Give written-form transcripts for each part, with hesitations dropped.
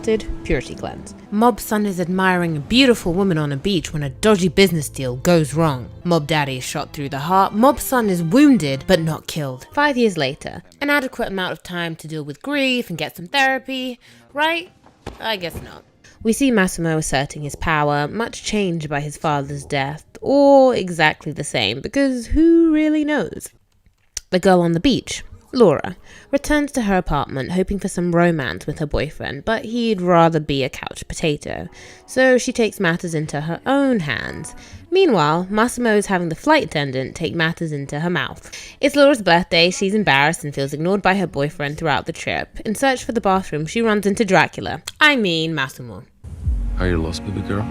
started, purity cleanse. Mob's son is admiring a beautiful woman on a beach when a dodgy business deal goes wrong. Mob daddy is shot through the heart. Mob's son is wounded but not killed. 5 years later, an adequate amount of time to deal with grief and get some therapy, right? I guess not. We see Massimo asserting his power, much changed by his father's death, or exactly the same, because who really knows? The girl on the beach, Laura, returns to her apartment hoping for some romance with her boyfriend, but he'd rather be a couch potato, so she takes matters into her own hands. Meanwhile, Massimo is having the flight attendant take matters into her mouth. It's Laura's birthday, she's embarrassed and feels ignored by her boyfriend throughout the trip. In search for the bathroom, she runs into Dracula. I mean Massimo. Are you lost, baby girl?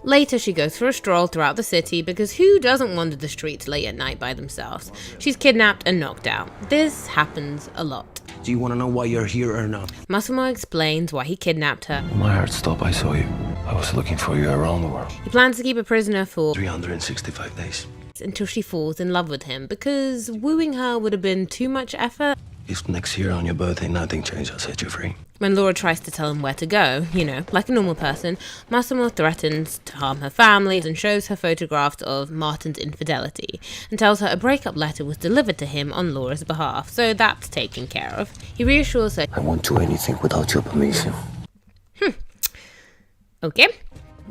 Later, she goes for a stroll throughout the city because who doesn't wander the streets late at night by themselves? She's kidnapped and knocked out. This happens a lot. Do you want to know why you're here or not? Massimo explains why he kidnapped her. My heart stopped, I saw you. I was looking for you around the world. He plans to keep her prisoner for 365 days. Until she falls in love with him, because wooing her would have been too much effort. If next year on your birthday nothing changes, I'll set you free. When Laura tries to tell him where to go, like a normal person, Massimo threatens to harm her family and shows her photographs of Martin's infidelity and tells her a breakup letter was delivered to him on Laura's behalf, so that's taken care of. He reassures her, I won't do anything without your permission. Okay.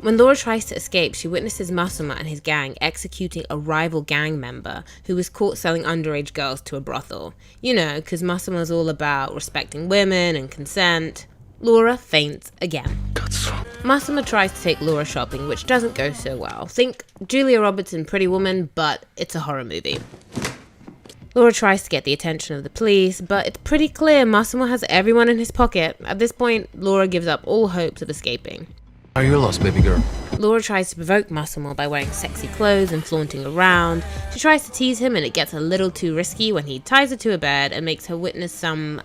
When Laura tries to escape, she witnesses Massimo and his gang executing a rival gang member who was caught selling underage girls to a brothel. Because Massimo's all about respecting women and consent. Laura faints again. Massimo tries to take Laura shopping, which doesn't go so well. Think Julia Roberts in Pretty Woman, but it's a horror movie. Laura tries to get the attention of the police, but it's pretty clear Massimo has everyone in his pocket. At this point, Laura gives up all hopes of escaping. Are you lost, baby girl? Laura tries to provoke Massimo by wearing sexy clothes and flaunting around. She tries to tease him and it gets a little too risky when he ties her to a bed and makes her witness some,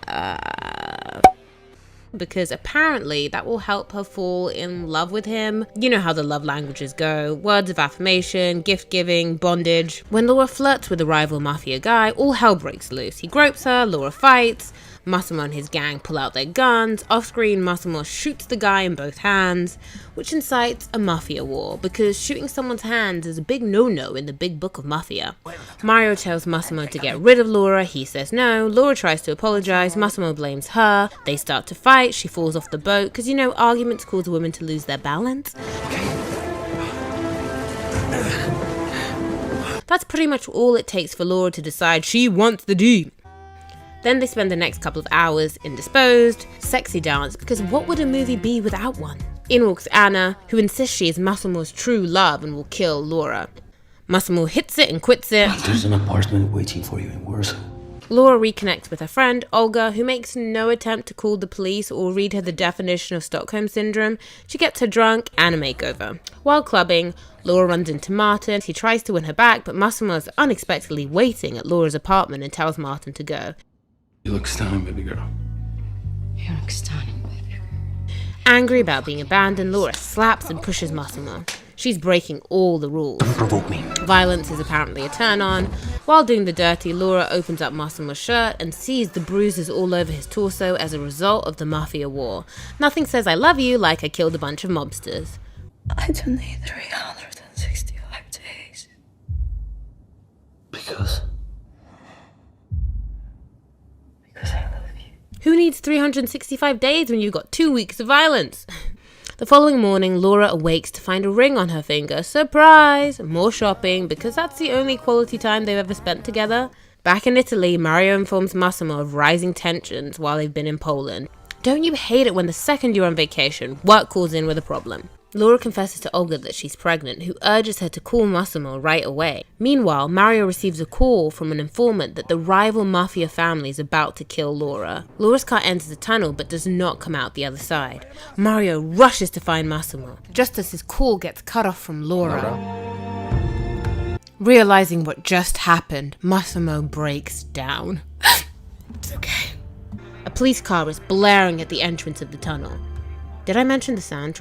because apparently that will help her fall in love with him. You know how the love languages go. Words of affirmation, gift giving, bondage. When Laura flirts with a rival mafia guy, all hell breaks loose. He gropes her, Laura fights. Massimo and his gang pull out their guns. Off-screen, Massimo shoots the guy in both hands, which incites a mafia war, because shooting someone's hands is a big no-no in the big book of mafia. Mario tells Massimo to get rid of Laura, he says no. Laura tries to apologize, Massimo blames her. They start to fight, she falls off the boat, because arguments cause women to lose their balance. That's pretty much all it takes for Laura to decide she wants the D. Then they spend the next couple of hours indisposed, sexy dance, because what would a movie be without one? In walks Anna, who insists she is Massimo's true love and will kill Laura. Massimo hits it and quits it. There's an apartment waiting for you in Warsaw. Laura reconnects with her friend, Olga, who makes no attempt to call the police or read her the definition of Stockholm Syndrome. She gets her drunk and a makeover. While clubbing, Laura runs into Martin. He tries to win her back, but Massimo is unexpectedly waiting at Laura's apartment and tells Martin to go. You look stunning, baby girl. You look stunning, baby. Angry about being abandoned, Laura slaps and pushes Massimo. She's breaking all the rules. Don't provoke me. Violence is apparently a turn-on. While doing the dirty, Laura opens up Massimo's shirt and sees the bruises all over his torso as a result of the mafia war. Nothing says I love you like I killed a bunch of mobsters. I don't need 365 days. Because I love you. Who needs 365 days when you've got 2 weeks of violence? The following morning, Laura awakes to find a ring on her finger. Surprise! More shopping, because that's the only quality time they've ever spent together. Back in Italy, Mario informs Massimo of rising tensions while they've been in Poland. Don't you hate it when the second you're on vacation, work calls in with a problem? Laura confesses to Olga that she's pregnant, who urges her to call Massimo right away. Meanwhile, Mario receives a call from an informant that the rival mafia family is about to kill Laura. Laura's car enters the tunnel but does not come out the other side. Mario rushes to find Massimo, just as his call gets cut off from Laura. Realizing what just happened, Massimo breaks down. It's okay. A police car is blaring at the entrance of the tunnel. Did I mention the soundtrack?